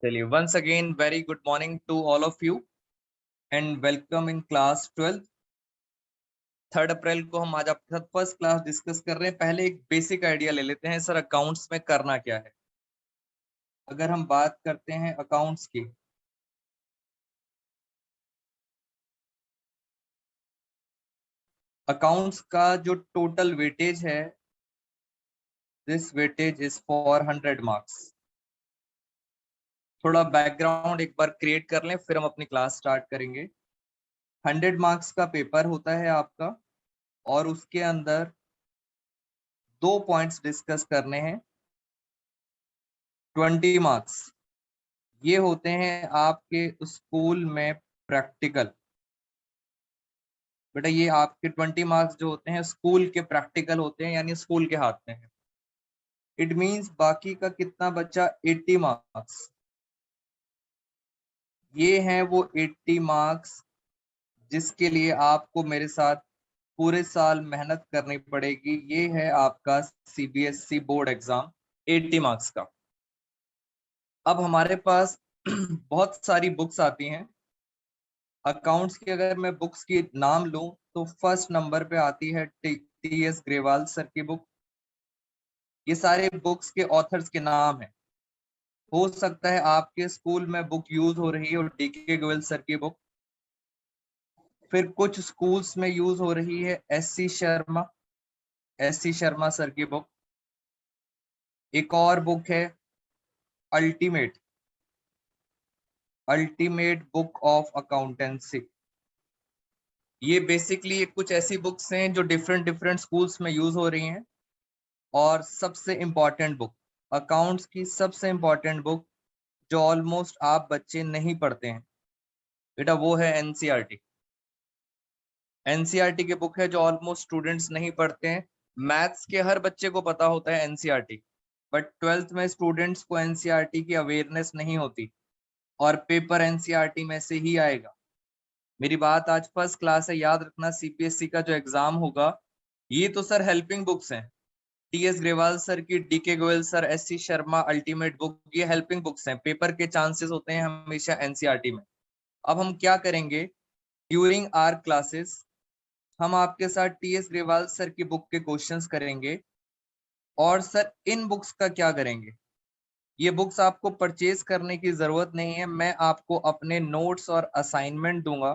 चलिए once again very good morning to all of you and welcome in class 12। 3 April को हम आज आपके साथ फर्स्ट क्लास डिस्कस कर रहे हैं। पहले एक बेसिक आइडिया ले लेते हैं सर, अकाउंट्स में करना क्या है। अगर हम बात करते हैं अकाउंट्स की, अकाउंट्स का जो टोटल वेटेज है, this weightage is for 100 marks. थोड़ा बैकग्राउंड एक बार क्रिएट कर लें, फिर हम अपनी क्लास स्टार्ट करेंगे। 100 मार्क्स का पेपर होता है आपका, और उसके अंदर 2 पॉइंट्स डिस्कस करने हैं। 20 मार्क्स ये होते हैं आपके स्कूल में प्रैक्टिकल। बेटा ये आपके 20 मार्क्स जो होते हैं स्कूल के प्रैक्टिकल होते हैं, यानी स्कूल के हाथ में है। इट मींस बाकी का कितना बचा, 80 मार्क्स। ये हैं वो 80 मार्क्स जिसके लिए आपको मेरे साथ पूरे साल मेहनत करनी पड़ेगी। ये है आपका सीबीएसई बोर्ड एग्जाम 80 मार्क्स का। अब हमारे पास बहुत सारी बुक्स आती हैं अकाउंट्स की। अगर मैं बुक्स की नाम लूं तो फर्स्ट नंबर पे आती है टी.एस. ग्रेवाल सर की बुक। ये सारे बुक्स के ऑथर्स के नाम हैं। हो सकता है आपके स्कूल में बुक यूज हो रही है और डी.के. गोयल सर की बुक, फिर कुछ स्कूल्स में यूज हो रही है एस सी शर्मा सर की बुक। एक और बुक है ultimate ultimate book of accountancy. ये बेसिकली कुछ ऐसी बुक्स हैं जो डिफरेंट डिफरेंट स्कूल्स में यूज हो रही हैं। और सबसे इम्पॉर्टेंट बुक, अकाउंट्स की सबसे इम्पॉर्टेंट बुक जो ऑलमोस्ट आप बच्चे नहीं पढ़ते हैं बेटा, वो है एनसीईआरटी। एनसीईआरटी की बुक है जो ऑलमोस्ट स्टूडेंट्स नहीं पढ़ते हैं। मैथ्स के हर बच्चे को पता होता है एनसीईआरटी, बट 12th में स्टूडेंट्स को एनसीईआरटी की अवेयरनेस नहीं होती, और पेपर एनसीईआरटी में से ही आएगा। मेरी बात आज फर्स्ट क्लास है, याद रखना सीपीएससी का जो एग्जाम होगा, ये तो सर हेल्पिंग बुक्स हैं। टी.एस. ग्रेवाल सर की, DK. Goyal sir, SC. Sharma ultimate book, ये हेल्पिंग बुक्स हैं। पेपर के चांसेस होते हैं हमेशा एनसीईआरटी में। अब हम क्या करेंगे, ड्यूरिंग आवर क्लासेस हम आपके साथ टी.एस. ग्रेवाल सर की बुक के क्वेश्चंस करेंगे। और सर इन बुक्स का क्या करेंगे, ये बुक्स आपको परचेज करने की जरूरत नहीं है। मैं आपको अपने नोट्स और असाइनमेंट दूंगा।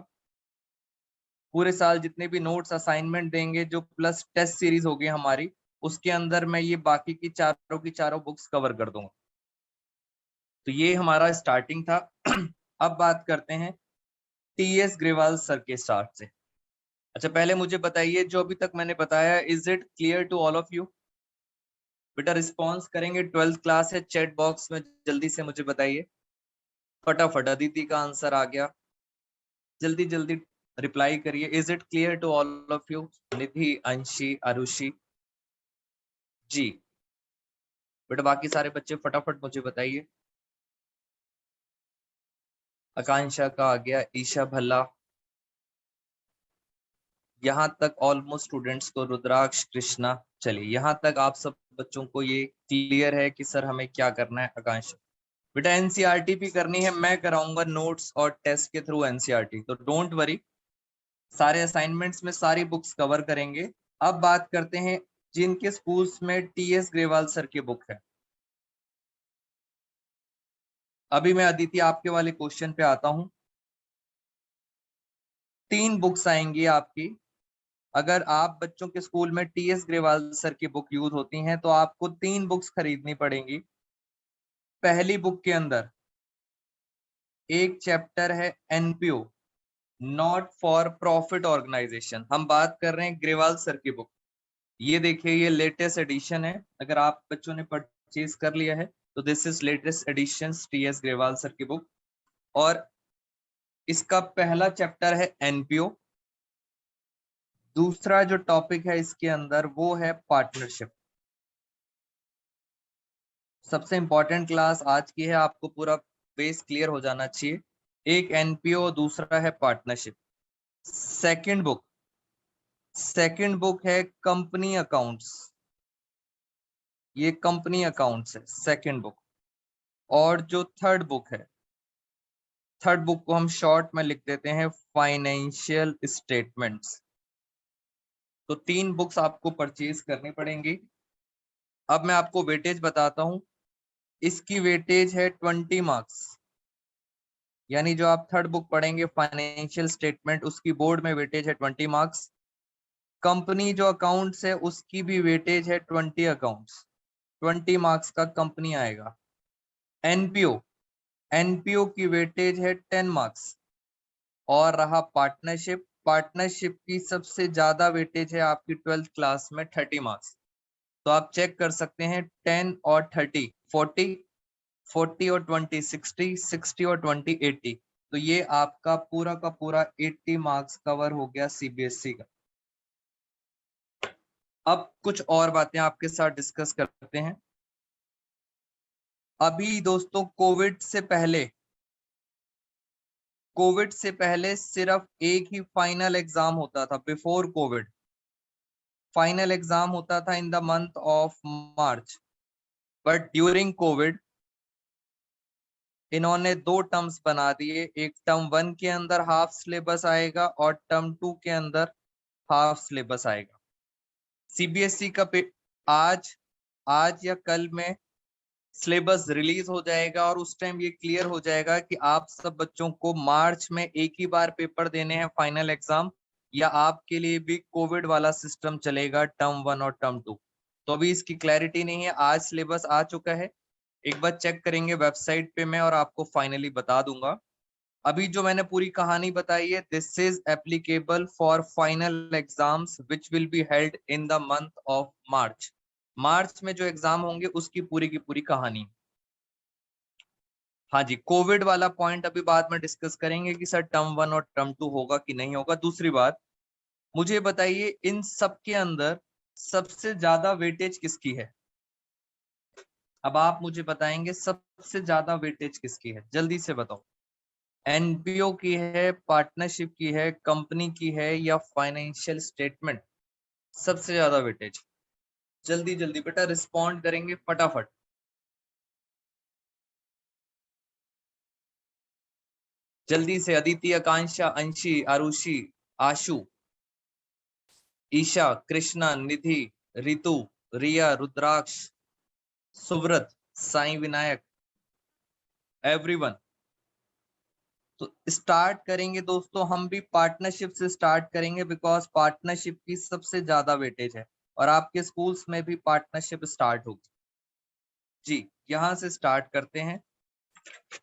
पूरे साल जितने भी नोट्स असाइनमेंट देंगे, जो प्लस टेस्ट सीरीज होगी हमारी, उसके अंदर मैं ये बाकी की चारों बुक्स कवर कर दूंगा। तो ये हमारा स्टार्टिंग था। अब बात करते हैं टी.एस. ग्रेवाल सर के स्टार्ट से। अच्छा पहले मुझे बताइए, जो अभी तक मैंने बताया, is it clear to all of you? बेटा रिस्पॉन्स करेंगे, 12th क्लास है, चैट बॉक्स में जल्दी से मुझे बताइए फटाफट। अदिति का आंसर आ गया, जल्दी जल्दी रिप्लाई करिए। Is it clear to all of you? Nidhi, Anshi, Arushi जी। बेटा बाकी सारे बच्चे फटाफट मुझे बताइए। आकांक्षा का आ गया, ईशा भल्ला, यहाँ तक ऑलमोस्ट स्टूडेंट्स को, रुद्राक्ष, कृष्णा। चलिए यहाँ तक आप सब बच्चों को ये क्लियर है कि सर हमें क्या करना है। आकांक्षा बेटा एनसीईआरटी भी करनी है, मैं कराऊंगा नोट्स और टेस्ट के थ्रू एनसीईआरटी, तो डोंट वरी। सारे असाइनमेंट्स में सारी बुक्स कवर करेंगे। अब बात करते हैं जिनके स्कूल्स में टी.एस. ग्रेवाल सर की बुक है। अभी मैं अदिति आपके वाले क्वेश्चन पे आता हूं। 3 बुक्स आएंगी आपकी। अगर आप बच्चों के स्कूल में टी.एस. ग्रेवाल सर की बुक यूज होती हैं तो आपको 3 बुक्स खरीदनी पड़ेंगी। पहली बुक के अंदर एक चैप्टर है NPO, not for profit organisation. हम बात कर रहे हैं ग्रेवाल सर की बुक। ये देखिए ये लेटेस्ट एडिशन है, अगर आप बच्चों ने परचेज कर लिया है तो this is latest edition T.S.. Grewal sir की बुक। और इसका पहला चैप्टर है एनपीओ। दूसरा जो टॉपिक है इसके अंदर वो है पार्टनरशिप। सबसे इंपॉर्टेंट क्लास आज की है, आपको पूरा बेस क्लियर हो जाना चाहिए। एक एनपीओ, दूसरा है पार्टनरशिप। सेकंड बुक है कंपनी अकाउंट्स। ये कंपनी अकाउंट्स है सेकंड बुक। और जो थर्ड बुक है, थर्ड बुक को हम शॉर्ट में लिख देते हैं फाइनेंशियल स्टेटमेंट्स। तो 3 बुक्स आपको परचेज करनी पड़ेंगी। अब मैं आपको वेटेज बताता हूं। इसकी वेटेज है 20 मार्क्स, यानी जो आप थर्ड बुक पढ़ेंगे फाइनेंशियल स्टेटमेंट, उसकी बोर्ड में वेटेज है 20 मार्क्स। कंपनी जो अकाउंट्स है उसकी भी वेटेज है 20 अकाउंट्स, 20 मार्क्स का कंपनी आएगा। एनपीओ, एनपीओ की वेटेज है 10 मार्क्स। और रहा पार्टनरशिप, पार्टनरशिप की सबसे ज्यादा वेटेज है आपकी 12th क्लास में 30 मार्क्स। तो आप चेक कर सकते हैं 10 और 30, 40, 40 और 20, 60, 60 और 20, 80। तो ये आपका पूरा का पूरा 80 मार्क्स कवर हो गया सीबीएसई का। अब कुछ और बातें आपके साथ डिस्कस करते हैं। अभी दोस्तों कोविड से पहले सिर्फ एक ही फाइनल एग्जाम होता था। बिफोर कोविड फाइनल एग्जाम होता था इन the month of March, but during Covid इन्होंने 2 टर्म्स बना दिए। एक टर्म 1 के अंदर हाफ सिलेबस आएगा और टर्म 2 के अंदर हाफ सिलेबस आएगा। सीबीएसई का आज आज या कल में सिलेबस रिलीज हो जाएगा और उस टाइम ये क्लियर हो जाएगा कि आप सब बच्चों को मार्च में एक ही बार पेपर देने हैं फाइनल एग्जाम, या आपके लिए भी कोविड वाला सिस्टम चलेगा टर्म 1 और टर्म 2। तो अभी इसकी क्लैरिटी नहीं है। आज सिलेबस आ चुका है, एक बार चेक करेंगे वेबसाइट पे मैं और आपको फाइनली बता दूंगा। अभी जो मैंने पूरी कहानी बताई है, this is applicable for final exams which will be held in the month of March. March में जो एग्जाम होंगे उसकी पूरी की पूरी कहानी। हाँ जी, कोविड वाला पॉइंट अभी बाद में डिस्कस करेंगे कि सर टर्म 1 और टर्म 2 होगा कि नहीं होगा। दूसरी बात, मुझे बताइए इन सब के अंदर सबसे ज्यादा वेटेज किसकी है? अब आप मुझे बताएंगे सबसे ज्यादा वेटेज किसकी है, जल्दी से बताओ। एनपीओ की है, पार्टनरशिप की है, कंपनी की है, या फाइनेंशियल स्टेटमेंट? सबसे ज्यादा वेटेज जल्दी जल्दी बेटा रिस्पॉन्ड करेंगे फटाफट। जल्दी से अदिति, आकांक्षा, अंशी, आरुषि, आशु, ईशा, कृष्णा, निधि, रितु, रिया, रुद्राक्ष, सुव्रत, साई विनायक, एवरीवन। तो स्टार्ट करेंगे दोस्तों, हम भी पार्टनरशिप से स्टार्ट करेंगे बिकॉज पार्टनरशिप की सबसे ज्यादा वेटेज है और आपके स्कूल्स में भी पार्टनरशिप स्टार्ट होगी। जी, यहाँ से स्टार्ट करते हैं।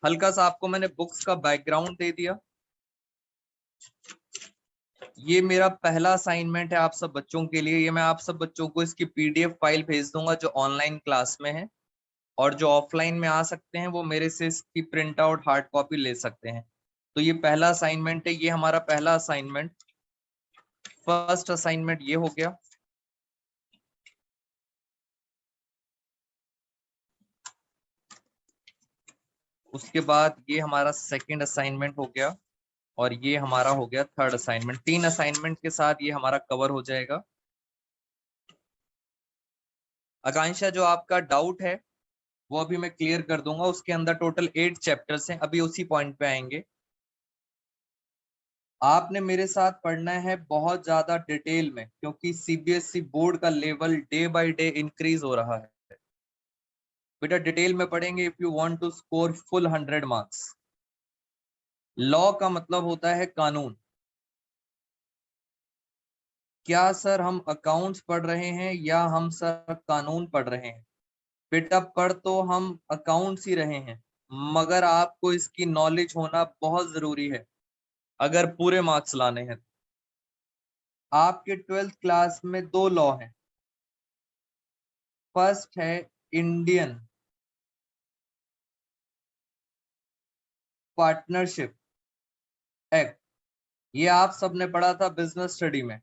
हल्का सा आपको मैंने बुक्स का बैकग्राउंड दे दिया। ये मेरा पहला असाइनमेंट है आप सब बच्चों के लिए। ये मैं आप सब बच्चों को इसकी पीडीएफ फाइल भेज दूंगा जो ऑनलाइन क्लास में है, और जो ऑफलाइन में आ सकते हैं वो मेरे से इसकी प्रिंट आउट हार्ड कॉपी ले सकते हैं। तो ये पहला असाइनमेंट है, ये हमारा पहला असाइनमेंट, फर्स्ट असाइनमेंट ये हो गया। उसके बाद ये हमारा सेकंड असाइनमेंट हो गया और ये हमारा हो गया थर्ड असाइनमेंट। 3 असाइनमेंट के साथ ये हमारा कवर हो जाएगा। आकांक्षा, जो आपका डाउट है वो अभी मैं क्लियर कर दूंगा। उसके अंदर टोटल 8 चैप्टर्स हैं, अभी उसी पॉइंट पे आएंगे। आपने मेरे साथ पढ़ना है बहुत ज्यादा डिटेल में, क्योंकि सीबीएसई बोर्ड का level day by day increase हो रहा है। बेटा डिटेल में पढ़ेंगे if you want to score full 100 marks. Law का मतलब होता है कानून। क्या सर हम अकाउंट्स पढ़ रहे हैं या हम सर कानून पढ़ रहे हैं? बेटा पढ़ तो हम अकाउंट्स ही रहे हैं, मगर आपको इसकी नॉलेज होना बहुत जरूरी है अगर पूरे मार्क्स लाने हैं। आपके 12th क्लास में 2 लॉ हैं। फर्स्ट है इंडियन पार्टनरशिप एक्ट, ये आप सबने पढ़ा था बिजनेस स्टडी में।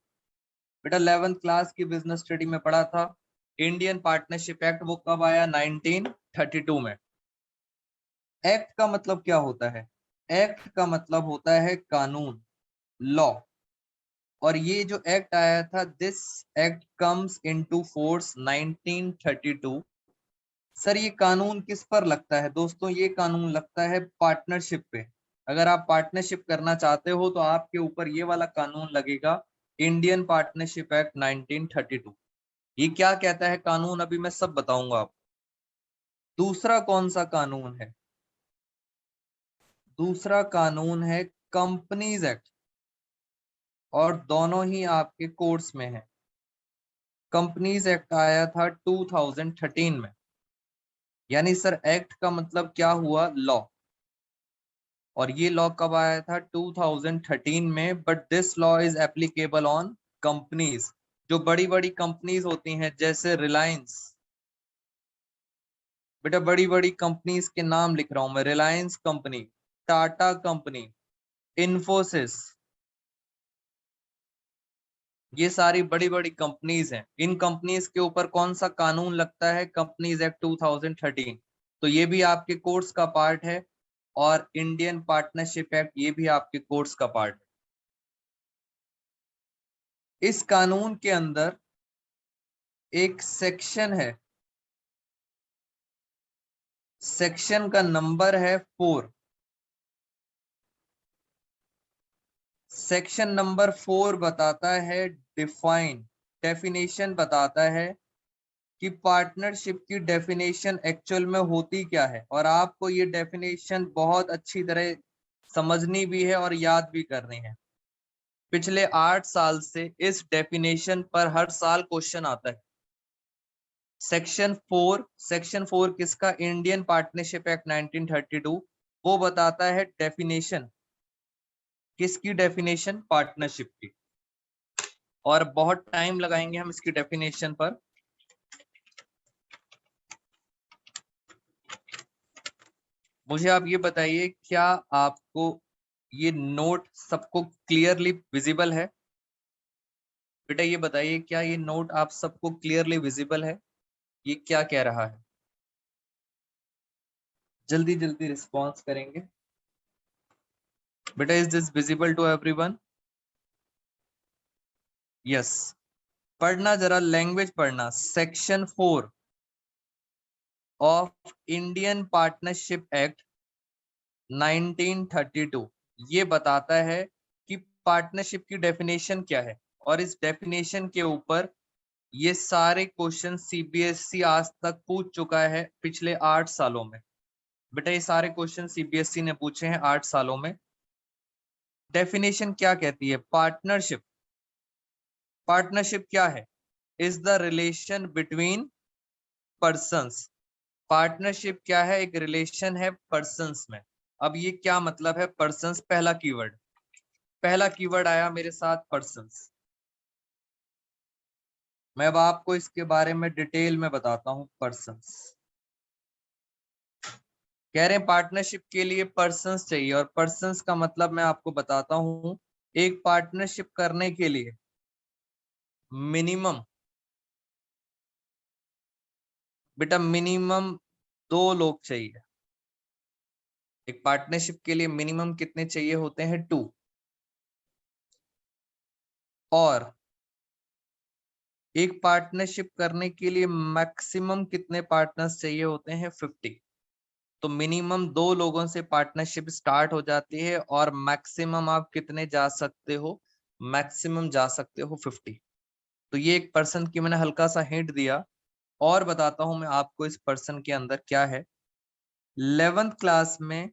बेटा 11th क्लास की बिजनेस स्टडी में पढ़ा था। इंडियन पार्टनरशिप एक्ट वो कब आया? 1932 में। एक्ट का मतलब क्या होता है? एक्ट का मतलब होता है कानून, लॉ। और ये जो एक्ट आया था, this act comes into force 1932 sir ये कानून किस पर लगता है दोस्तों? ये कानून लगता है पार्टनरशिप पे। अगर आप पार्टनरशिप करना चाहते हो तो आपके ऊपर ये वाला कानून लगेगा, इंडियन पार्टनरशिप एक्ट 1932। ये क्या कहता है कानून, अभी मैं सब बताऊंगा आपको। दूसरा कौन सा कानून है? दूसरा कानून है कंपनीज एक्ट, और दोनों ही आपके कोर्स में है। कंपनीज एक्ट आया था 2013 में। यानी सर एक्ट का मतलब क्या हुआ? लॉ। और ये लॉ कब आया था? 2013 में। But this law is applicable on companies, जो बड़ी बड़ी कंपनीज होती हैं, जैसे रिलायंस। बेटा बड़ी बड़ी कंपनीज के नाम लिख रहा हूं मैं। रिलायंस कंपनी, टाटा कंपनी, इन्फोसिस, ये सारी बड़ी बड़ी कंपनीज हैं। इन कंपनीज के ऊपर कौन सा कानून लगता है? Companies act 2013। तो ये भी आपके कोर्स का पार्ट है, और इंडियन पार्टनरशिप एक्ट ये भी आपके कोर्स का पार्ट है। इस कानून के अंदर एक सेक्शन है, सेक्शन का नंबर है 4। सेक्शन नंबर 4 बताता है डिफाइन, डेफिनेशन बताता है कि पार्टनरशिप की डेफिनेशन एक्चुअल में होती क्या है। और आपको ये डेफिनेशन बहुत अच्छी तरह समझनी भी है और याद भी करनी है। पिछले 8 साल से इस डेफिनेशन पर हर साल क्वेश्चन आता है। सेक्शन 4 किसका? Indian partnership act 1932। वो बताता है डेफिनेशन, किसकी डेफिनेशन? पार्टनरशिप की। और बहुत टाइम लगाएंगे हम इसकी डेफिनेशन पर। मुझे आप ये बताइए, क्या आपको ये नोट सबको क्लियरली विजिबल है? बेटा ये बताइए, क्या ये नोट आप सबको क्लियरली विजिबल है? ये क्या कह रहा है? जल्दी जल्दी रिस्पॉन्स करेंगे। बेटा is this visible to everyone? Yes. पढ़ना जरा, लैंग्वेज पढ़ना। Section 4 of Indian partnership act 1932 ये बताता है कि पार्टनरशिप की डेफिनेशन क्या है। और इस डेफिनेशन के ऊपर ये सारे क्वेश्चन सीबीएसई आज तक पूछ चुका है पिछले 8 सालों में। बेटा ये सारे क्वेश्चन सीबीएसई ने पूछे हैं 8 सालों में। डेफिनेशन क्या कहती है? पार्टनरशिप, पार्टनरशिप क्या है? Is the relation between persons. Partnership क्या है? एक रिलेशन है पर्सन्स में। अब ये क्या मतलब है पर्सन्स? पहला कीवर्ड, पहला कीवर्ड आया मेरे साथ, पर्सन्स। मैं अब आपको इसके बारे में डिटेल में बताता हूं। पर्सन्स कह रहे हैं पार्टनरशिप के लिए पर्सन्स चाहिए, और पर्सन्स का मतलब मैं आपको बताता हूं। एक पार्टनरशिप करने के लिए मिनिमम, बेटा मिनिमम 2 लोग चाहिए। एक पार्टनरशिप के लिए मिनिमम कितने चाहिए होते हैं? 2। और एक पार्टनरशिप करने के लिए मैक्सिमम कितने पार्टनर्स चाहिए होते हैं? 50। तो मिनिमम 2 लोगों से पार्टनरशिप स्टार्ट हो जाती है, और मैक्सिमम आप कितने जा सकते हो? मैक्सिमम जा सकते हो 50। तो ये एक पर्सन की मैंने हल्का सा हिंट दिया। और बताता हूं मैं आपको इस पर्सन के अंदर क्या है। 11th क्लास में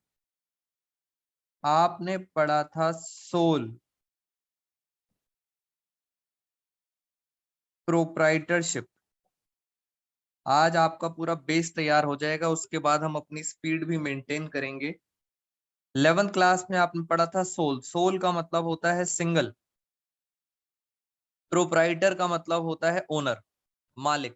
आपने पढ़ा था सोल प्रोप्राइटरशिप। आज आपका पूरा बेस तैयार हो जाएगा, उसके बाद हम अपनी स्पीड भी मेंटेन करेंगे। 11th क्लास में आपने पढ़ा था सोल। सोल का मतलब होता है सिंगल। प्रोप्राइटर का मतलब होता है ओनर, मालिक।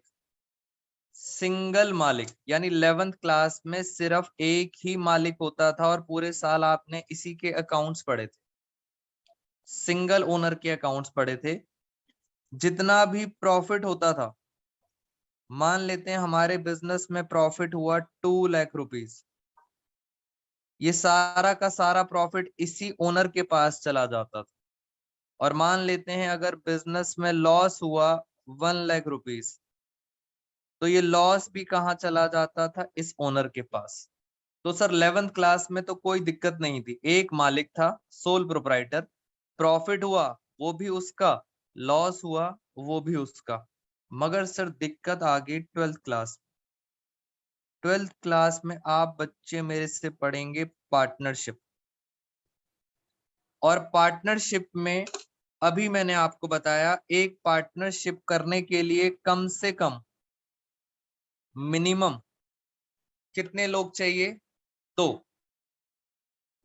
सिंगल मालिक, यानी 11th क्लास में सिर्फ एक ही मालिक होता था, और पूरे साल आपने इसी के अकाउंट्स पढ़े थे, सिंगल ओनर के अकाउंट्स पढ़े थे। जितना भी प्रॉफिट होता था, मान लेते हैं हमारे बिजनेस में प्रॉफिट हुआ 2 लाख रुपीज, ये सारा का सारा प्रॉफिट इसी ओनर के पास चला जाता था। और मान लेते हैं अगर बिजनेस में लॉस हुआ 1 लाख रुपीज, तो ये लॉस भी कहाँ चला जाता था, इस ओनर के पास। तो सर 11th क्लास में तो कोई दिक्कत नहीं थी, एक मालिक था, सोल प्रोप्राइटर, प्रॉफिट हुआ वो भी उसका, लॉस हुआ वो भी उसका। मगर सर दिक्कत आ गई 12th क्लास। 12th क्लास में आप बच्चे मेरे से पढ़ेंगे पार्टनरशिप, और पार्टनरशिप में अभी मैंने आपको बताया एक पार्टनरशिप करने के लिए कम से कम मिनिमम कितने लोग चाहिए, 2।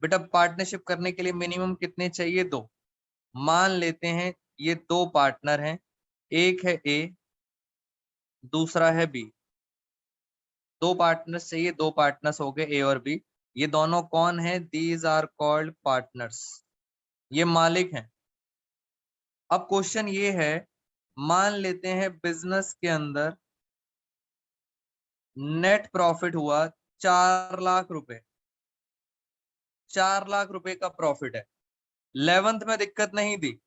बेटा पार्टनरशिप करने के लिए मिनिमम कितने चाहिए, 2। मान लेते हैं ये 2 पार्टनर हैं, एक है ए, दूसरा है बी। 2 पार्टनर्स चाहिए, 2 पार्टनर्स हो गए ए और बी। ये दोनों कौन है, दीज आर कॉल्ड पार्टनर्स, ये मालिक हैं। अब क्वेश्चन ये है, मान लेते हैं बिजनेस के अंदर नेट प्रॉफिट हुआ 4 लाख रुपए, 4 लाख रुपए का प्रॉफिट है। 11th में दिक्कत नहीं थी,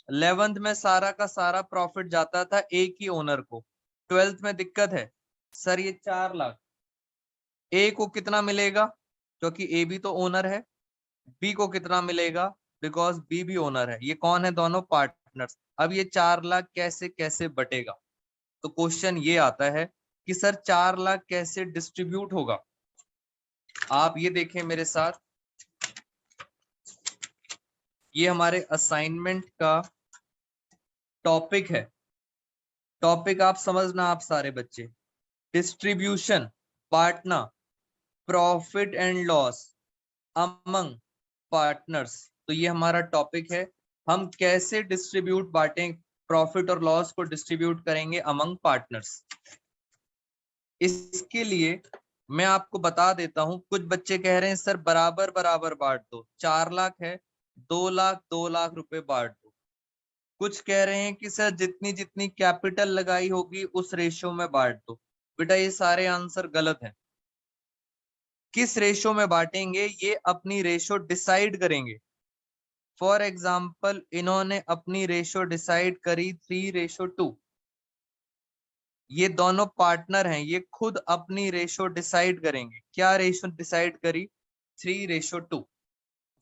11th में सारा का सारा प्रॉफिट जाता था एक ही ओनर को। 12th में दिक्कत है सर, ये 4 लाख ए को कितना मिलेगा, क्योंकि ए भी तो ओनर है। बी को कितना मिलेगा, बिकॉज बी भी ओनर है। ये कौन है, दोनों पार्टनर्स। अब ये 4 लाख कैसे कैसे बटेगा, तो क्वेश्चन ये आता है कि सर 4 लाख कैसे डिस्ट्रीब्यूट होगा। आप ये देखें मेरे साथ, ये हमारे असाइनमेंट का टॉपिक है। टॉपिक आप समझना, आप सारे बच्चे, डिस्ट्रीब्यूशन, बांटना, profit and loss among partners. तो ये हमारा टॉपिक है, हम कैसे डिस्ट्रीब्यूट बांटें, प्रॉफिट और लॉस को डिस्ट्रीब्यूट करेंगे अमंग पार्टनर्स। इसके लिए मैं आपको बता देता हूं, कुछ बच्चे कह रहे हैं सर बराबर बराबर बांट दो, 4 लाख है, 2 लाख 2 लाख रुपए बांट दो। कुछ कह रहे हैं कि सर जितनी जितनी कैपिटल लगाई होगी उस रेशियो में बांट दो। बेटा ये सारे आंसर गलत हैं। किस रेशियो में बांटेंगे ये अपनी रेशियो डिसाइड करेंगे। फॉर एग्जाम्पल इन्होंने अपनी रेशियो डिसाइड करी 3:2। ये दोनों पार्टनर हैं, ये खुद अपनी रेशियो डिसाइड करेंगे। क्या रेशियो डिसाइड करी, 3:2।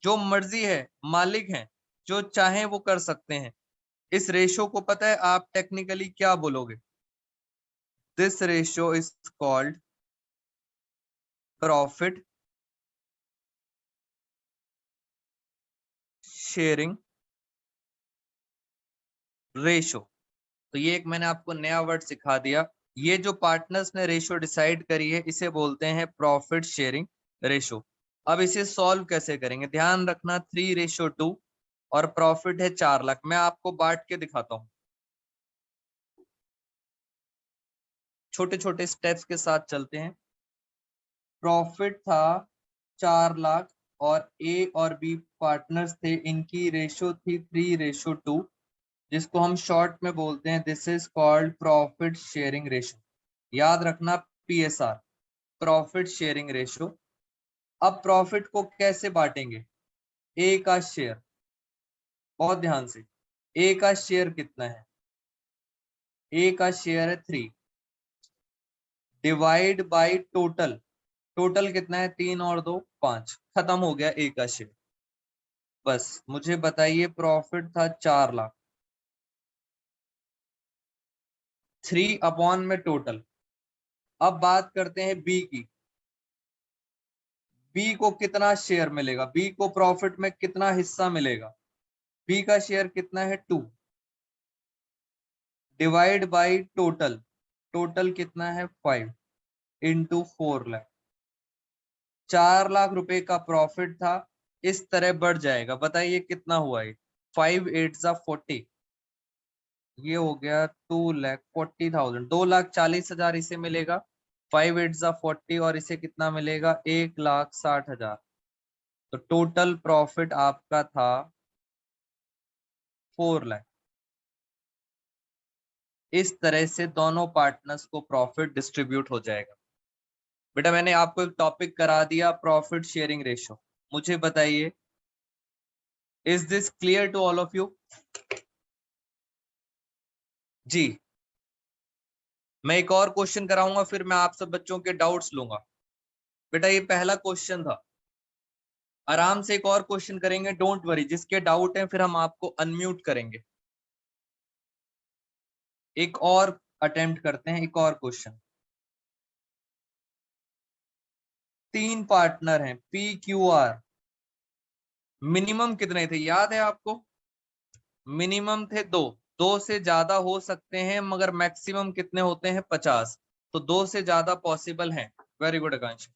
जो मर्जी है, मालिक हैं, जो चाहे वो कर सकते हैं। इस रेशियो को पता है आप टेक्निकली क्या बोलोगे, this ratio is called profit sharing ratio. तो ये एक मैंने आपको नया वर्ड सिखा दिया। ये जो पार्टनर्स ने रेशियो डिसाइड करी है इसे बोलते हैं प्रॉफिट शेयरिंग रेशियो। अब इसे सॉल्व कैसे करेंगे, ध्यान रखना 3:2 और प्रॉफिट है 4 लाख। मैं आपको बांट के दिखाता हूँ, छोटे छोटे स्टेप्स के साथ चलते हैं। प्रॉफिट था 4 लाख और ए और बी पार्टनर्स थे, इनकी रेशियो थी 3:2, जिसको हम शॉर्ट में बोलते हैं this is called profit sharing ratio. याद रखना पीएसआर, प्रॉफिट शेयरिंग रेशियो। अब प्रॉफिट को कैसे बांटेंगे, ए का शेयर, बहुत ध्यान से, ए का शेयर कितना है, ए का शेयर है 3, डिवाइड बाई टोटल, टोटल कितना है 3 और 2 5, खत्म हो गया ए का शेयर। बस मुझे बताइए प्रॉफिट था 4 लाख, 3 में टोटल। अब बात करते हैं बी की, बी को कितना शेयर मिलेगा, बी को प्रॉफिट में कितना हिस्सा मिलेगा। बी का शेयर कितना है 2, डिवाइड बाई टोटल, टोटल कितना है 5 इंटू 4 लाख। 4 लाख रुपए का प्रॉफिट था, इस तरह बढ़ जाएगा। बताइए कितना हुआ ये, 5 8 40, ये हो गया 2,40,000, 2,40,000 इसे मिलेगा। 5 8 40 और इसे कितना मिलेगा, 1,60,000। तो टोटल प्रॉफिट आपका था 4 लाख। इस तरह से दोनों पार्टनर्स को प्रॉफिट डिस्ट्रीब्यूट हो जाएगा। बेटा मैंने आपको एक टॉपिक करा दिया, प्रॉफिट शेयरिंग रेशियो। मुझे बताइए, is this clear to all of you. जी मैं एक और क्वेश्चन कराऊंगा, फिर मैं आप सब बच्चों के डाउट्स लूंगा। बेटा ये पहला क्वेश्चन था, आराम से एक और क्वेश्चन करेंगे, डोंट वरी, जिसके डाउट है फिर हम आपको अनम्यूट करेंगे। एक और अटेम्प्ट करते हैं, एक और क्वेश्चन। 3 पार्टनर हैं PQR, मिनिमम कितने थे याद है आपको? मिनिमम थे 2, 2 से ज्यादा हो सकते हैं मगर मैक्सिमम कितने होते हैं? 50। तो 2 से ज्यादा पॉसिबल हैं। Very good Akanksh.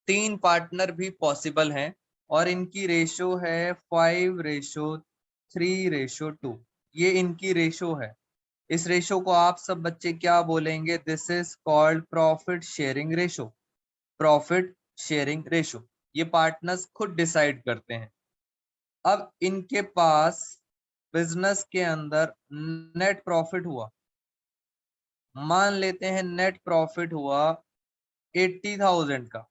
3 पार्टनर भी पॉसिबल हैं और इनकी रेशो है 5:3:2। ये इनकी रेशो है। इस रेशो को आप सब बच्चे क्या बोलेंगे? This is called profit sharing ratio. Profit sharing ratio ये पार्टनर्स खुद डिसाइड करते हैं। अब इनके पास बिजनेस के अंदर नेट प्रॉफिट हुआ, मान लेते हैं नेट प्रॉफिट हुआ 80,000 का।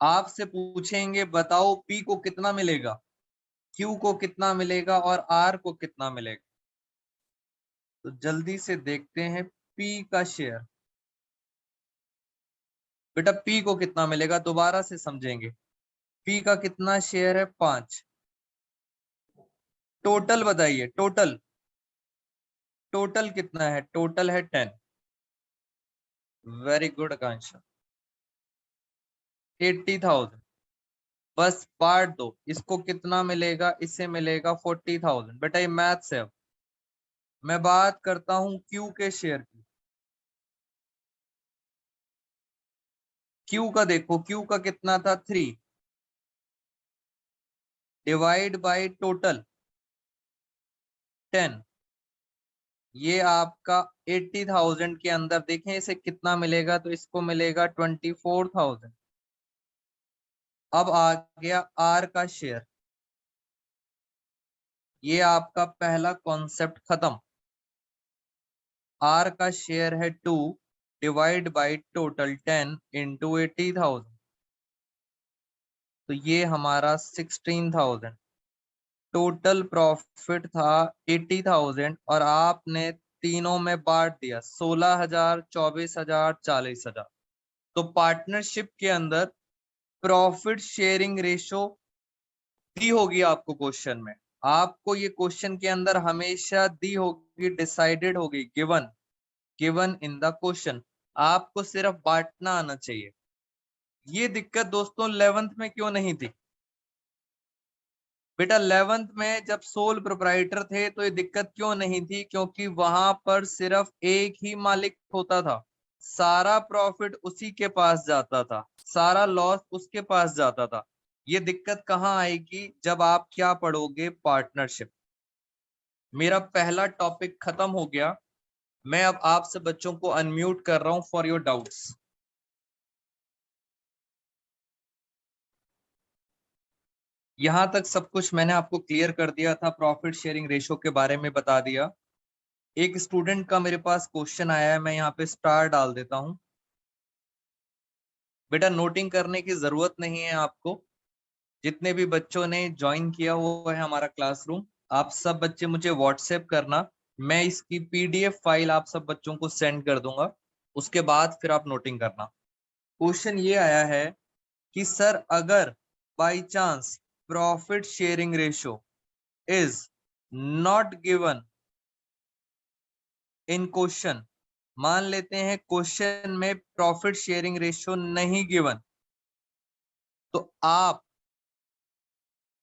आपसे पूछेंगे बताओ P को कितना मिलेगा, Q को कितना मिलेगा और R को कितना मिलेगा? तो जल्दी से देखते हैं P का शेयर। बेटा P को कितना मिलेगा दोबारा से समझेंगे। P का कितना शेयर है? 5। टोटल बताइए, टोटल टोटल कितना है? टोटल है 10। वेरी गुड आकांक्षा। 80,000 बस बांट दो, इसको कितना मिलेगा? इसे मिलेगा 40,000। बेटा ये मैथ्स है। अब मैं बात करता हूं Q के शेयर की। Q का देखो, Q का कितना था? 3 डिवाइड बाय टोटल 10। ये आपका 80,000 के अंदर देखें इसे कितना मिलेगा, तो इसको मिलेगा 24,000। अब आ गया R का शेयर। ये आपका पहला कॉन्सेप्ट खत्म। R का शेयर है 2 डिवाइड बाय टोटल 10 इंटू 80,000, तो ये हमारा 16,000। टोटल प्रॉफिट था 80,000 और आपने तीनों में बांट दिया 16,000, 24,000, 40,000। तो पार्टनरशिप के अंदर प्रॉफिट शेयरिंग रेशो दी होगी आपको क्वेश्चन में। आपको ये क्वेश्चन के अंदर हमेशा दी होगी, डिसाइडेड होगी, given given in the question. आपको सिर्फ बांटना आना चाहिए। ये दिक्कत दोस्तों 11th में क्यों नहीं थी? बेटा 11th में जब सोल प्रोप्राइटर थे तो ये दिक्कत क्यों नहीं थी? क्योंकि वहां पर सिर्फ एक ही मालिक होता था, सारा प्रॉफिट उसी के पास जाता था, सारा लॉस उसके पास जाता था। ये दिक्कत कहाँ आएगी? जब आप क्या पढ़ोगे? पार्टनरशिप। मेरा पहला टॉपिक खत्म हो गया। मैं अब आपसे बच्चों को अनम्यूट कर रहा हूं फॉर योर डाउट्स। यहां तक सब कुछ मैंने आपको क्लियर कर दिया था, प्रॉफिट शेयरिंग रेशो के बारे में बता दिया। एक स्टूडेंट का मेरे पास क्वेश्चन आया है, मैं यहाँ पे स्टार डाल देता हूं। बेटा नोटिंग करने की जरूरत नहीं है आपको। जितने भी बच्चों ने ज्वाइन किया हुआ है हमारा क्लासरूम, आप सब बच्चे मुझे व्हाट्सएप करना, मैं इसकी PDF फाइल आप सब बच्चों को सेंड कर दूंगा। उसके बाद फिर आप नोटिंग करना। क्वेश्चन ये आया है कि सर अगर by chance profit sharing ratio is not given in question, मान लेते हैं क्वेश्चन में प्रॉफिट शेयरिंग रेशियो नहीं गिवन, तो आप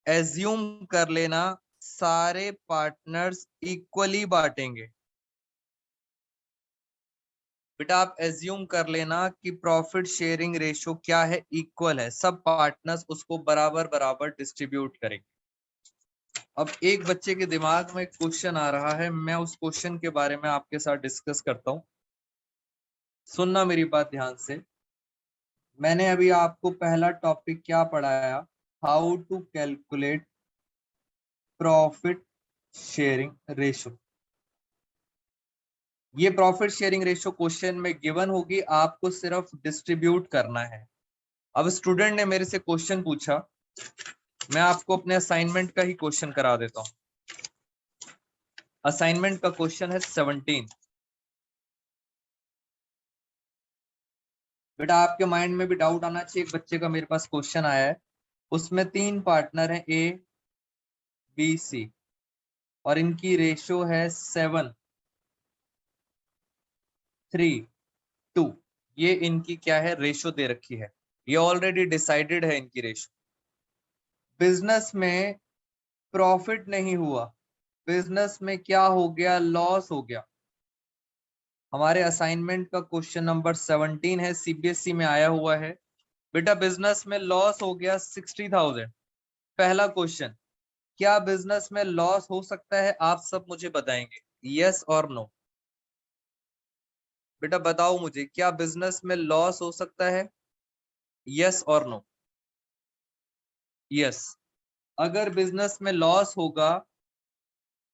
एज्यूम कर लेना सारे पार्टनर्स इक्वली बांटेंगे। बेटा आप एज्यूम कर लेना कि प्रॉफिट शेयरिंग रेशियो क्या है? इक्वल है, सब पार्टनर्स उसको बराबर बराबर डिस्ट्रीब्यूट करेंगे। अब एक बच्चे के दिमाग में क्वेश्चन आ रहा है, मैं उस क्वेश्चन के बारे में आपके साथ डिस्कस करता हूं। सुनना मेरी बात ध्यान से। मैंने अभी आपको पहला टॉपिक क्या पढ़ाया? How to calculate profit sharing ratio. ये प्रॉफिट शेयरिंग रेशो क्वेश्चन में गिवन होगी, आपको सिर्फ डिस्ट्रीब्यूट करना है। अब स्टूडेंट ने मेरे से क्वेश्चन पूछा, मैं आपको अपने असाइनमेंट का ही क्वेश्चन करा देता हूं। असाइनमेंट का क्वेश्चन है 17। बेटा आपके माइंड में भी डाउट आना चाहिए। एक बच्चे का मेरे पास क्वेश्चन आया है, उसमें 3 पार्टनर हैं A B C और इनकी रेशो है 7:3:2। ये इनकी क्या है, रेशो दे रखी है, ये ऑलरेडी डिसाइडेड है इनकी रेशो। बिजनेस में प्रॉफिट नहीं हुआ, बिजनेस में क्या हो गया, लॉस हो गया। हमारे असाइनमेंट का क्वेश्चन नंबर 17 है, सीबीएसई में आया हुआ है। बेटा बिजनेस में लॉस हो गया 60,000। पहला क्वेश्चन, क्या बिजनेस में लॉस हो सकता है? आप सब मुझे बताएंगे यस और नो। बेटा बताओ मुझे, क्या बिजनेस में लॉस हो सकता है? यस और नो। यस। अगर बिजनेस में लॉस होगा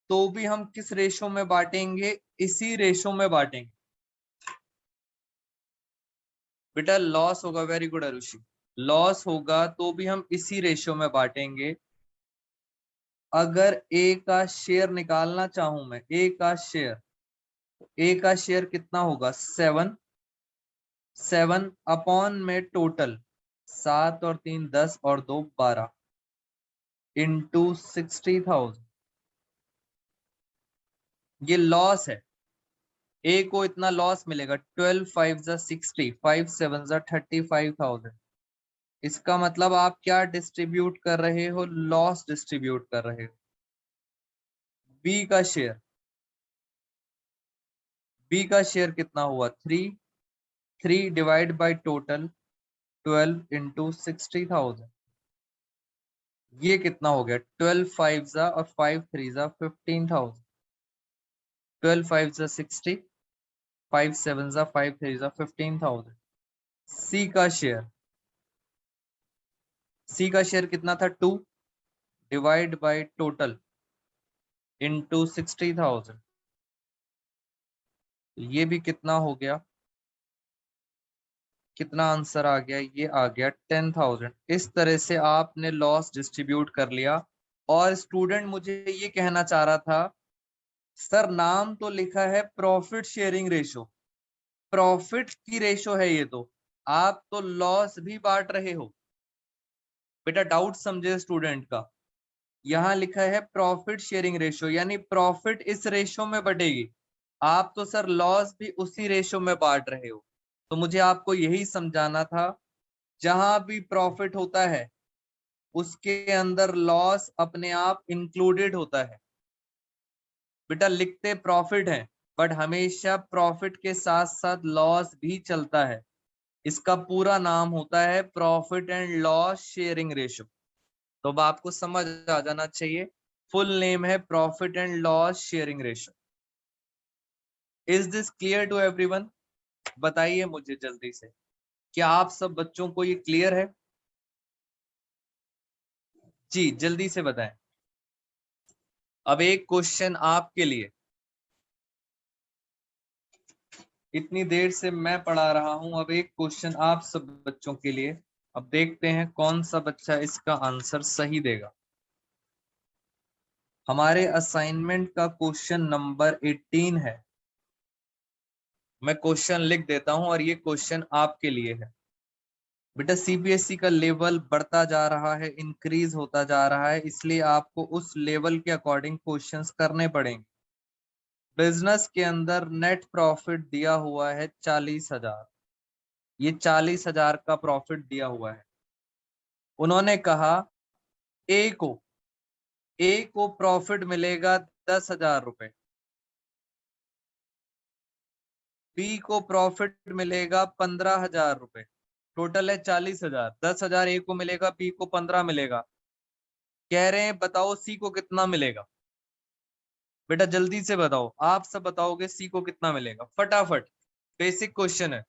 तो भी हम किस रेशो में बांटेंगे? इसी रेशो में बांटेंगे। बेटा लॉस होगा, वेरी गुड अरुषि, लॉस होगा तो भी हम इसी रेशो में बांटेंगे। अगर ए का शेयर निकालना चाहूं मैं, ए का शेयर, ए का शेयर कितना होगा? 7 अपॉन में टोटल 7 और 3 10 और 2 12 इंटू 60,000। ये लॉस है, ए को इतना लॉस मिलेगा। 12 5 60, 5 7 35,000। इसका मतलब आप क्या डिस्ट्रीब्यूट कर रहे हो? लॉस डिस्ट्रीब्यूट कर रहे हो। बी का शेयर, बी का शेयर कितना हुआ? 3 डिवाइड बाई टोटल 12 इंटू 60,000। ये कितना हो गया? 12 5 और 5 3 15,000। 12 5 60, 5 7 5 3 15,000। सी का शेयर, सी का शेयर कितना था? 2 डिवाइड बाई टोटल इंटू 60,000। ये भी कितना हो गया? कितना आंसर आ गया? ये आ गया 10,000। इस तरह से आपने लॉस डिस्ट्रीब्यूट कर लिया। और स्टूडेंट मुझे ये कहना चाह रहा था, सर नाम तो लिखा है प्रॉफिट शेयरिंग रेशो, प्रॉफिट की रेशो है ये, तो आप तो लॉस भी बांट रहे हो। बेटा डाउट समझे स्टूडेंट का, यहाँ लिखा है प्रॉफिट शेयरिंग रेशो, यानी प्रॉफिट इस रेशो में बढ़ेगी। आप तो सर लॉस भी उसी रेशो में बांट रहे हो। तो मुझे आपको यही समझाना था, जहां भी प्रॉफिट होता है उसके अंदर लॉस अपने आप इंक्लूडेड होता है। बेटा लिखते प्रॉफिट है, बट हमेशा प्रॉफिट के साथ साथ लॉस भी चलता है। इसका पूरा नाम होता है profit and loss sharing ratio. तो अब आपको समझ आ जाना चाहिए, फुल नेम है profit and loss sharing ratio. Is this clear to everyone? बताइए मुझे जल्दी से, क्या आप सब बच्चों को ये क्लियर है? जी जल्दी से बताएं। अब एक क्वेश्चन आपके लिए, इतनी देर से मैं पढ़ा रहा हूं, अब एक क्वेश्चन आप सब बच्चों के लिए। अब देखते हैं कौन सा बच्चा इसका आंसर सही देगा। हमारे असाइनमेंट का क्वेश्चन नंबर 18 है। मैं क्वेश्चन लिख देता हूं और ये क्वेश्चन आपके लिए है। बेटा सीबीएसई का लेवल बढ़ता जा रहा है, इंक्रीज होता जा रहा है, इसलिए आपको उस लेवल के अकॉर्डिंग क्वेश्चंस करने पड़ेंगे। बिजनेस के अंदर नेट प्रॉफिट दिया हुआ है 40,000। ये 40,000 का प्रॉफिट दिया हुआ है। उन्होंने कहा ए को, ए को प्रॉफिट मिलेगा 10,000 रुपए, बी को प्रॉफिट मिलेगा 15,000 रुपए, टोटल है 40,000। 10,000 ए को मिलेगा, बी को 15 मिलेगा। कह रहे हैं बताओ सी को कितना मिलेगा? बेटा जल्दी से बताओ, आप सब बताओगे सी को कितना मिलेगा फटाफट। बेसिक क्वेश्चन है।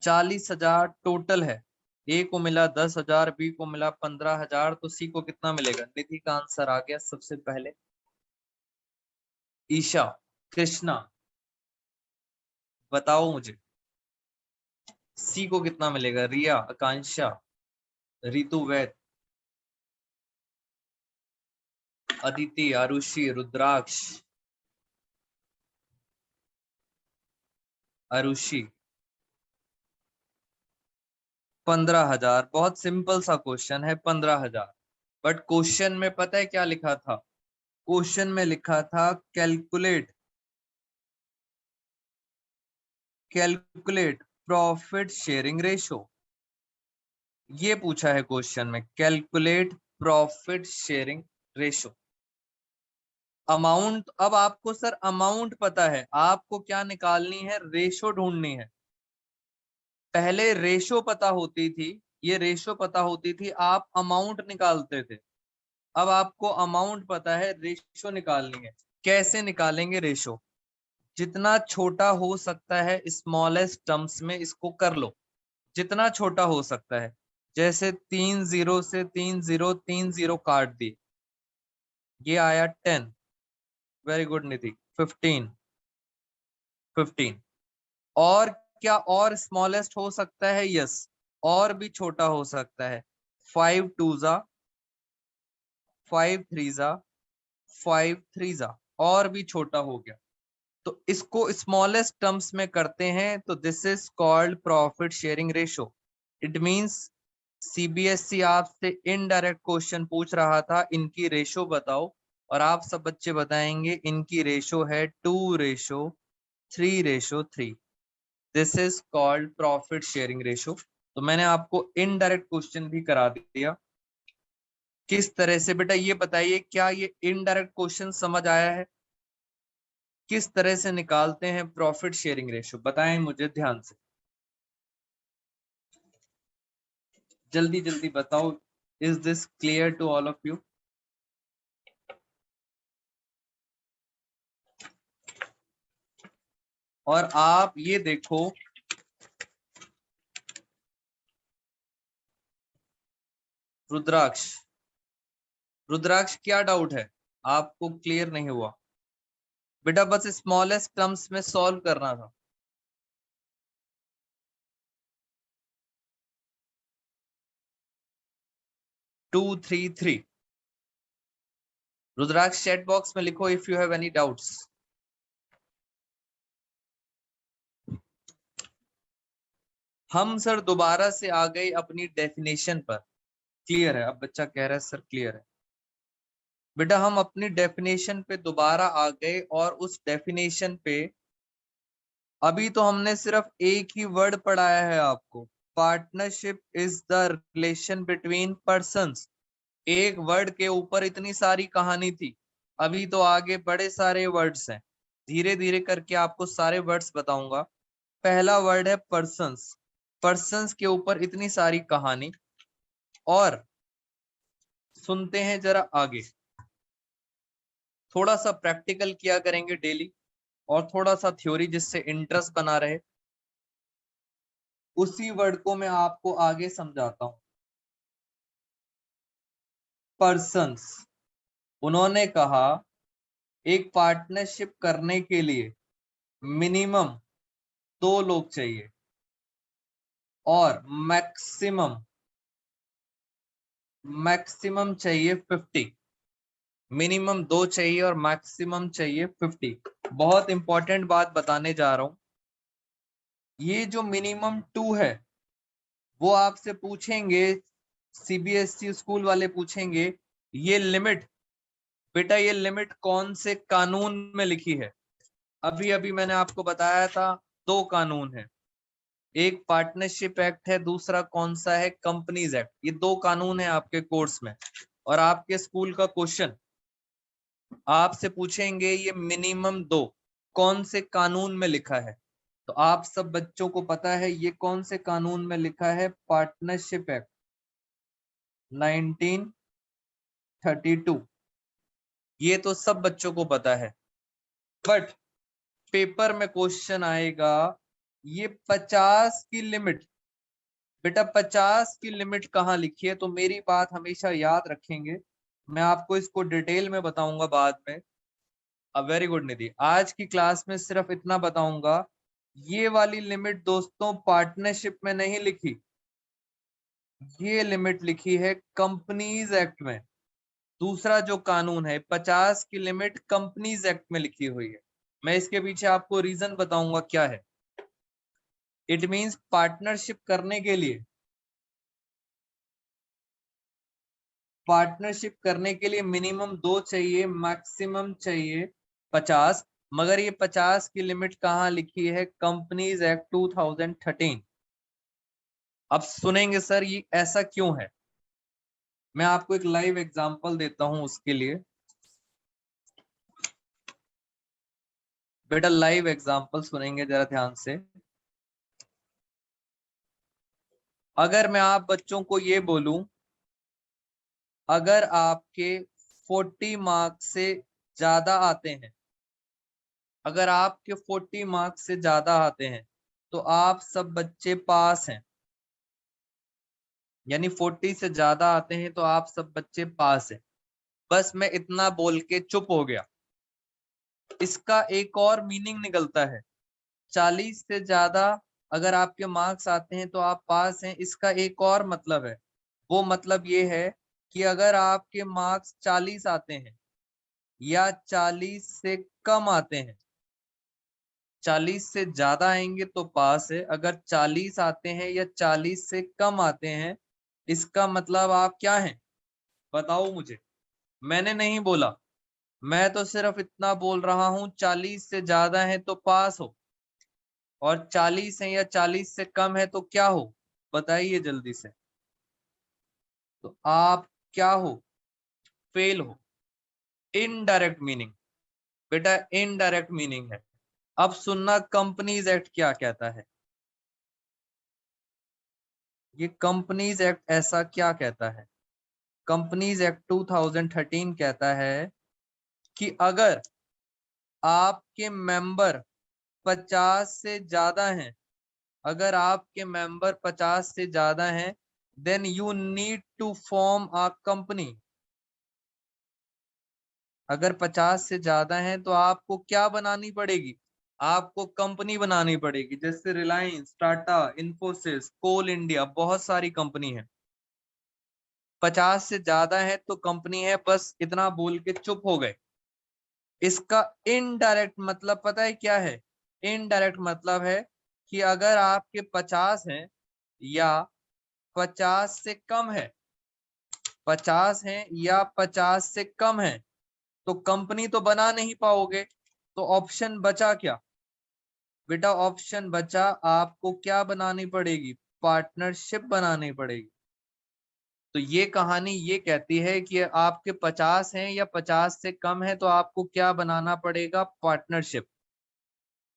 40,000 टोटल है, ए को मिला 10,000, बी को मिला 15,000, तो सी को कितना मिलेगा? निधि का आंसर आ गया सबसे पहले। ईशा, कृष्णा, बताओ मुझे सी को कितना मिलेगा? रिया, आकांक्षा, रितु, वैद, अदिति, आरुषि, रुद्राक्ष, अरुषि, 15,000। बहुत सिंपल सा क्वेश्चन है, 15,000। बट क्वेश्चन में पता है क्या लिखा था? क्वेश्चन में लिखा था कैलकुलेट प्रॉफिट शेयरिंग रेशो। ये पूछा है क्वेश्चन में, calculate profit sharing ratio. Amount, अब आपको सर अमाउंट पता है, आपको क्या निकालनी है? रेशो ढूंढनी है। पहले रेशो पता होती थी, ये रेशो पता होती थी, आप अमाउंट निकालते थे। अब आपको अमाउंट पता है, रेशो निकालनी है। कैसे निकालेंगे रेशो? जितना छोटा हो सकता है स्मॉलेस्ट टर्म्स में इसको कर लो, जितना छोटा हो सकता है। जैसे 3 0 से 3 0 काट दी, ये आया 10। वेरी गुड निधि। 15। और क्या और स्मॉलेस्ट हो सकता है? यस, और भी छोटा हो सकता है। 5 2 जा, 5 3 जा, 5 3 जा, और भी छोटा हो गया। तो इसको स्मॉलेस्ट टर्म्स में करते हैं, तो this is called profit sharing ratio. It means CBSE आपसे इनडायरेक्ट क्वेश्चन पूछ रहा था, इनकी रेशो बताओ, और आप सब बच्चे बताएंगे इनकी रेशो है 2:3:3। This is called profit sharing ratio. तो मैंने आपको इनडायरेक्ट क्वेश्चन भी करा दिया। किस तरह से बेटा ये बताइए, क्या ये इनडायरेक्ट क्वेश्चन समझ आया है? किस तरह से निकालते हैं प्रॉफिट शेयरिंग रेशो, बताएं मुझे ध्यान से, जल्दी जल्दी बताओ। Is this clear to all of you? और आप ये देखो, रुद्राक्ष, रुद्राक्ष क्या डाउट है आपको? क्लियर नहीं हुआ? बेटा बस स्मॉलेस्ट टर्म्स में सॉल्व करना था। Two three three. Rudraksh chat box में लिखो if you have any doubts. हम सर दोबारा से आ गए अपनी डेफिनेशन पर। क्लियर है? अब बच्चा कह रहा है सर क्लियर है। बेटा हम अपनी डेफिनेशन पे दोबारा आ गए, और उस डेफिनेशन पे अभी तो हमने सिर्फ एक ही वर्ड पढ़ाया है आपको, partnership is the relation between persons. एक वर्ड के ऊपर इतनी सारी कहानी थी, अभी तो आगे बड़े सारे वर्ड्स हैं। धीरे धीरे करके आपको सारे वर्ड्स बताऊंगा। पहला वर्ड है पर्सन्स। पर्सन्स के ऊपर इतनी सारी कहानी, और सुनते हैं जरा आगे। थोड़ा सा प्रैक्टिकल किया करेंगे डेली, और थोड़ा सा थ्योरी, जिससे इंटरेस्ट बना रहे। उसी वर्ड को मैं आपको आगे समझाता हूं। पर्सन्स, उन्होंने कहा एक पार्टनरशिप करने के लिए मिनिमम 2 लोग चाहिए, और मैक्सिमम मैक्सिमम चाहिए 50। मिनिमम 2 चाहिए और मैक्सिमम चाहिए 50। बहुत इंपॉर्टेंट बात बताने जा रहा हूं। ये जो मिनिमम 2 है, वो आपसे पूछेंगे, सीबीएसई स्कूल वाले पूछेंगे, ये लिमिट, बेटा ये लिमिट कौन से कानून में लिखी है? अभी अभी मैंने आपको बताया था 2 कानून है, एक पार्टनरशिप एक्ट है, दूसरा कौन सा है? Companies act. ये 2 कानून है आपके कोर्स में। और आपके स्कूल का क्वेश्चन आपसे पूछेंगे ये मिनिमम 2 कौन से कानून में लिखा है? तो आप सब बच्चों को पता है ये कौन से कानून में लिखा है? Partnership act 1932। ये तो सब बच्चों को पता है। बट पेपर में क्वेश्चन आएगा, ये 50 की लिमिट, बेटा 50 की लिमिट कहाँ लिखी है? तो मेरी बात हमेशा याद रखेंगे, मैं आपको इसको डिटेल में बताऊंगा बाद में। वेरी गुड निधि। आज की क्लास में सिर्फ इतना बताऊंगा, ये वाली लिमिट दोस्तों पार्टनरशिप में नहीं लिखी, ये लिमिट लिखी है कंपनीज एक्ट में। दूसरा जो कानून है 50 की लिमिट कंपनीज एक्ट में लिखी हुई है। मैं इसके पीछे आपको रीजन बताऊंगा क्या है। इट मींस पार्टनरशिप करने के लिए पार्टनरशिप करने के लिए मिनिमम 2 चाहिए, मैक्सिमम चाहिए 50, मगर ये 50 की लिमिट कहाँ लिखी है? Companies act 2013। अब सुनेंगे सर ये ऐसा क्यों है, मैं आपको एक लाइव एग्जांपल देता हूं उसके लिए। बेटा लाइव एग्जांपल सुनेंगे जरा ध्यान से। अगर मैं आप बच्चों को ये बोलूं, अगर आपके 40 मार्क्स से ज्यादा आते हैं, अगर आपके 40 मार्क्स से ज्यादा आते हैं तो आप सब बच्चे पास हैं, यानी 40 से ज्यादा आते हैं तो आप सब बच्चे पास हैं। बस मैं इतना बोल के चुप हो गया। इसका एक और मीनिंग निकलता है, 40 से ज्यादा अगर आपके मार्क्स आते हैं तो आप पास हैं, इसका एक और मतलब है। वो मतलब ये है कि अगर आपके मार्क्स 40 आते हैं या 40 से कम आते हैं, 40 से ज्यादा आएंगे तो पास है, अगर 40 आते हैं या 40 से कम आते हैं, इसका मतलब आप क्या हैं? बताओ मुझे। मैंने नहीं बोला, मैं तो सिर्फ इतना बोल रहा हूं, 40 से ज्यादा है तो पास हो, और 40 है या 40 से कम है तो क्या हो? बताइए जल्दी से। तो आप क्या हो? फेल हो। इनडायरेक्ट मीनिंग, बेटा इनडायरेक्ट मीनिंग है। अब सुनना कंपनीज एक्ट क्या कहता है। ये कंपनीज एक्ट ऐसा क्या कहता है? कंपनीज एक्ट 2013 कहता है कि अगर आपके मेंबर 50 से ज्यादा हैं, अगर आपके मेंबर 50 से ज्यादा हैं, then you need to form a company. अगर 50 से ज्यादा हैं तो आपको क्या बनानी पड़ेगी? आपको कंपनी बनानी पड़ेगी, जैसे रिलायंस, टाटा, इन्फोसिस, कोल इंडिया, बहुत सारी कंपनी है। 50 से ज्यादा है तो कंपनी है, बस इतना बोल के चुप हो गए। इसका इनडायरेक्ट मतलब पता है क्या है? इनडायरेक्ट मतलब है कि अगर आपके 50 हैं या 50 से कम है, 50 हैं या 50 से कम है, तो कंपनी तो बना नहीं पाओगे। तो ऑप्शन बचा क्या? बेटा ऑप्शन बचा, आपको क्या बनानी पड़ेगी? पार्टनरशिप बनानी पड़ेगी। तो ये कहानी ये कहती है कि आपके 50 हैं या 50 से कम है तो आपको क्या बनाना पड़ेगा? पार्टनरशिप।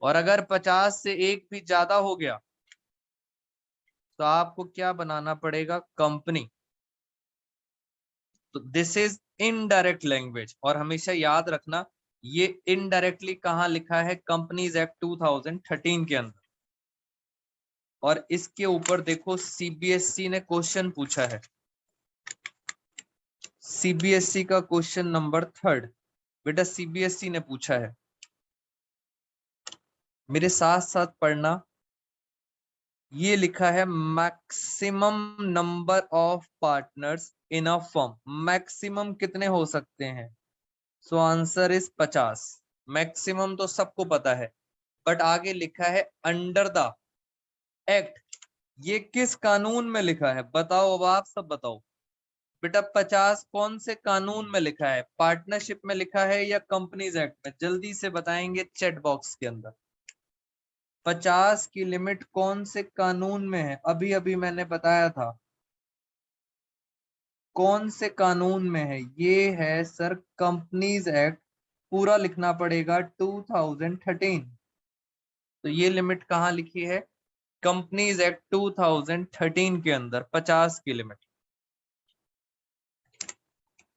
और अगर 50 से एक भी ज्यादा हो गया तो आपको क्या बनाना पड़ेगा? कंपनी। तो दिस इज इनडायरेक्ट लैंग्वेज, और हमेशा याद रखना ये इनडायरेक्टली कहाँ लिखा है? कंपनीज एक्ट 2013 के अंदर। और इसके ऊपर देखो सीबीएसई ने क्वेश्चन पूछा है, सीबीएसई का क्वेश्चन नंबर 3। बेटा सीबीएसई ने पूछा है, मेरे साथ साथ पढ़ना। ये लिखा है maximum number of partners in a firm. Maximum कितने हो सकते हैं? सो आंसर इज 50। मैक्सिमम तो सबको पता है, बट आगे लिखा है अंडर द एक्ट। ये किस कानून में लिखा है? बताओ, अब आप सब बताओ। बेटा 50 कौन से कानून में लिखा है? पार्टनरशिप में लिखा है या कंपनीज एक्ट में? जल्दी से बताएंगे चैट बॉक्स के अंदर। 50 की लिमिट कौन से कानून में है? अभी अभी मैंने बताया था, कौन से कानून में है? ये है सर कंपनीज एक्ट, पूरा लिखना पड़ेगा 2013। तो ये लिमिट कहाँ लिखी है? कंपनीज एक्ट 2013 के अंदर 50 की लिमिट।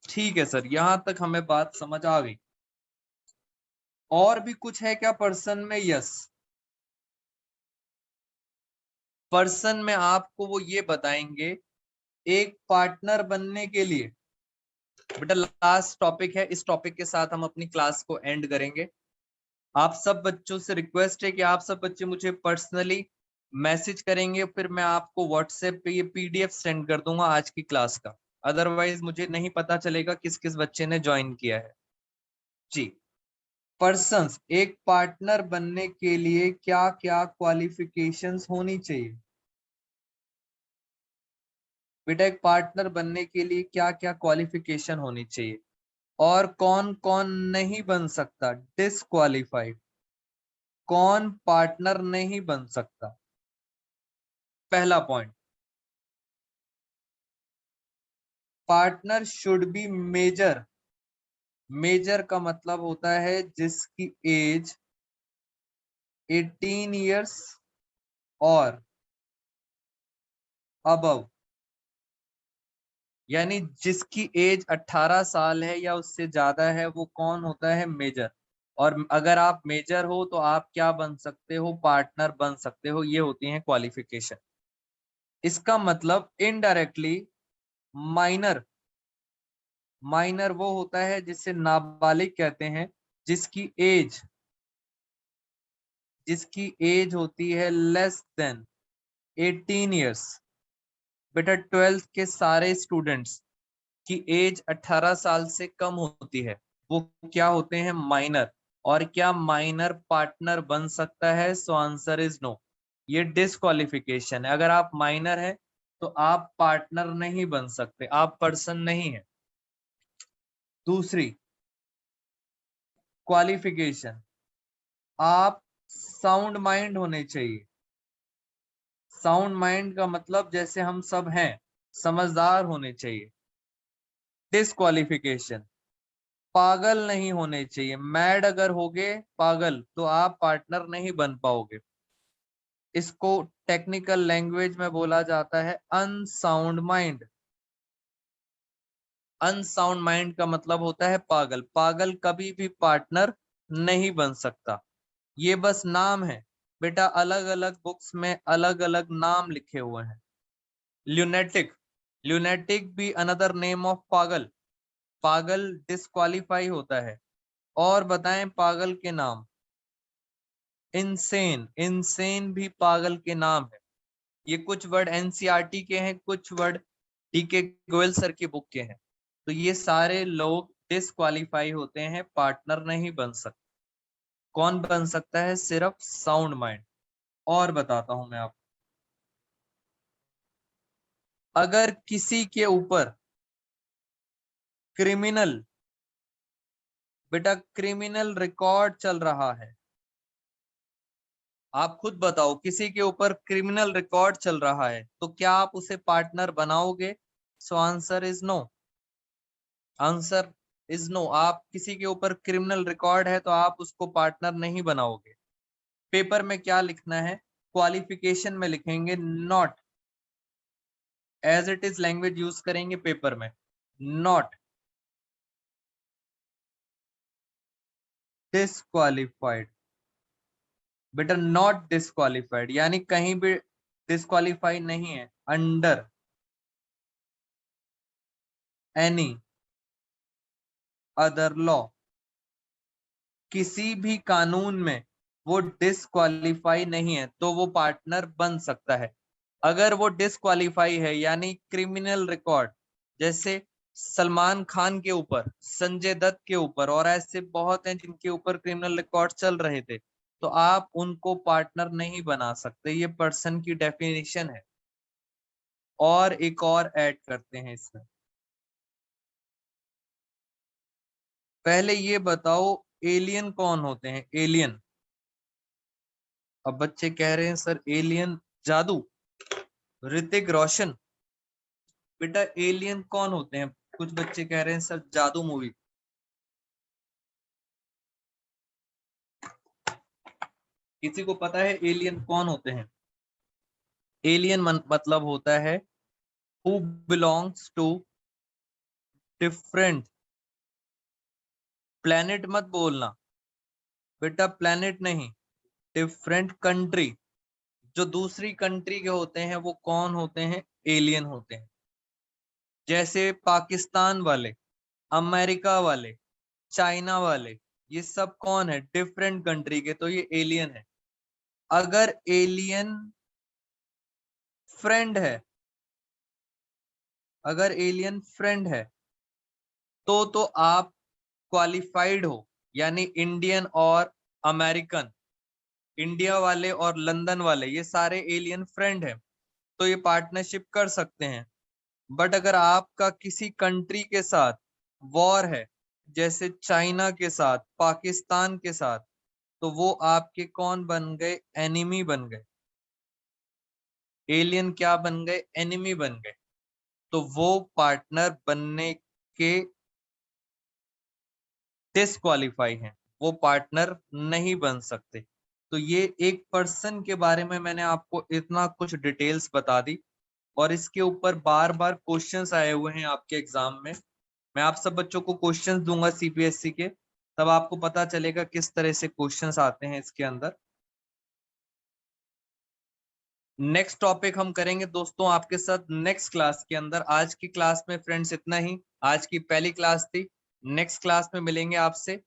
ठीक है सर, यहां तक हमें बात समझ आ गई। और भी कुछ है क्या पर्सन में? यस, पर्सन में आपको वो ये बताएंगे, एक पार्टनर बनने के लिए। बेटा लास्ट टॉपिक है, इस टॉपिक के साथ हम अपनी क्लास को एंड करेंगे। आप सब बच्चों से रिक्वेस्ट है कि आप सब बच्चे मुझे पर्सनली मैसेज करेंगे, फिर मैं आपको व्हाट्सएप पे ये पीडीएफ सेंड कर दूंगा आज की क्लास का। अदरवाइज मुझे नहीं पता चलेगा किस किस बच्चे ने ज्वाइन किया है। जी, पर्सन्स एक पार्टनर बनने के लिए क्या क्या क्वालिफिकेशंस होनी चाहिए? बेटा एक पार्टनर बनने के लिए क्या क्या क्वालिफिकेशन होनी चाहिए और कौन कौन नहीं बन सकता? डिसक्वालिफाइड। कौन पार्टनर नहीं बन सकता? पहला point, partner should be major. Major का मतलब होता है जिसकी एज 18 इयर्स और अबव, यानी जिसकी एज 18 साल है या उससे ज्यादा है वो कौन होता है? मेजर। और अगर आप मेजर हो तो आप क्या बन सकते हो? पार्टनर बन सकते हो। ये होती है क्वालिफिकेशन। इसका मतलब इनडायरेक्टली माइनर, माइनर वो होता है जिसे नाबालिग कहते हैं, जिसकी एज होती है लेस देन 18 इयर्स। बेटा 12th के सारे स्टूडेंट्स की एज 18 साल से कम होती है, वो क्या होते हैं? माइनर। और क्या माइनर पार्टनर बन सकता है? So answer is no. ये डिस्क्वालिफिकेशन है। अगर आप माइनर हैं तो आप पार्टनर नहीं बन सकते, आप पर्सन नहीं है। दूसरी क्वालिफिकेशन, आप साउंड माइंड होने चाहिए। साउंड माइंड का मतलब जैसे हम सब हैं, समझदार होने चाहिए। डिस्क्वालिफिकेशन, पागल नहीं होने चाहिए। मैड अगर होगे, पागल, तो आप पार्टनर नहीं बन पाओगे। इसको टेक्निकल लैंग्वेज में बोला जाता है अनसाउंड माइंड। अनसाउंड माइंड का मतलब होता है पागल। पागल कभी भी पार्टनर नहीं बन सकता। ये बस नाम है बेटा, अलग अलग बुक्स में अलग अलग नाम लिखे हुए हैं। ल्यूनेटिक, ल्यूनेटिक भी अनदर नेम ऑफ पागल। पागल डिस्क्वालीफाई होता है। और बताएं पागल के नाम। इंसेन, इंसेन भी पागल के नाम है। ये कुछ वर्ड एनसीईआरटी के हैं, कुछ वर्ड डीके गोयल सर की बुक के हैं। तो ये सारे लोग डिस्क्वालीफाई होते हैं, पार्टनर नहीं बन सकते। कौन बन सकता है? सिर्फ साउंड माइंड। और बताता हूं मैं आपको, अगर किसी के ऊपर क्रिमिनल, बेटा क्रिमिनल रिकॉर्ड चल रहा है, आप खुद बताओ, किसी के ऊपर क्रिमिनल रिकॉर्ड चल रहा है तो क्या आप उसे पार्टनर बनाओगे? So answer is no. Answer is no. आप किसी के ऊपर क्रिमिनल रिकॉर्ड है तो आप उसको पार्टनर नहीं बनाओगे। पेपर में क्या लिखना है? क्वालिफिकेशन में लिखेंगे not, as it is language use करेंगे पेपर में। Not disqualified. बेटा नॉट डिस्क्वालिफाइड यानी कहीं भी डिस्क्वालीफाई नहीं है। अंडर एनी अदर लॉ, किसी भी कानून में वो डिस्क्वालीफाई नहीं है तो वो पार्टनर बन सकता है। अगर वो डिस्क्वालीफाई है यानी क्रिमिनल रिकॉर्ड, जैसे सलमान खान के ऊपर, संजय दत्त के ऊपर और ऐसे बहुत हैं जिनके ऊपर क्रिमिनल रिकॉर्ड चल रहे थे, तो आप उनको पार्टनर नहीं बना सकते। ये पर्सन की डेफिनेशन है। और एक और ऐड करते हैं इसमें। पहले ये बताओ एलियन कौन होते हैं? एलियन। अब बच्चे कह रहे हैं सर एलियन जादू, ऋतिक रोशन। बेटा एलियन कौन होते हैं? कुछ बच्चे कह रहे हैं सर जादू मूवी। किसी को पता है एलियन कौन होते हैं? एलियन मतलब होता है who belongs to different planet. मत बोलना बेटा, प्लेनेट नहीं, डिफरेंट कंट्री। जो दूसरी कंट्री के होते हैं वो कौन होते हैं? एलियन होते हैं। जैसे पाकिस्तान वाले, अमेरिका वाले, चाइना वाले, ये सब कौन है? डिफरेंट कंट्री के, तो ये एलियन है। अगर एलियन फ्रेंड है, अगर एलियन फ्रेंड है तो आप क्वालिफाइड हो, यानी इंडियन और अमेरिकन, इंडिया वाले और लंदन वाले, ये सारे एलियन फ्रेंड हैं तो ये पार्टनरशिप कर सकते हैं। बट अगर आपका किसी कंट्री के साथ वॉर है, जैसे चाइना के साथ, पाकिस्तान के साथ, तो वो आपके कौन बन गए? एनिमी बन गए। एलियन क्या बन गए? एनिमी बन गए। तो वो पार्टनर बनने के डिसक्वालीफाई हैं, वो पार्टनर नहीं बन सकते। तो ये एक पर्सन के बारे में मैंने आपको इतना कुछ डिटेल्स बता दी, और इसके ऊपर बार बार क्वेश्चंस आए हुए हैं आपके एग्जाम में। मैं आप सब बच्चों को क्वेश्चंस दूंगा सीपीएससी के, तब आपको पता चलेगा किस तरह से क्वेश्चंस आते हैं इसके अंदर। नेक्स्ट टॉपिक हम करेंगे दोस्तों आपके साथ नेक्स्ट क्लास के अंदर। आज की क्लास में फ्रेंड्स इतना ही, आज की पहली क्लास थी। नेक्स्ट क्लास में मिलेंगे आपसे।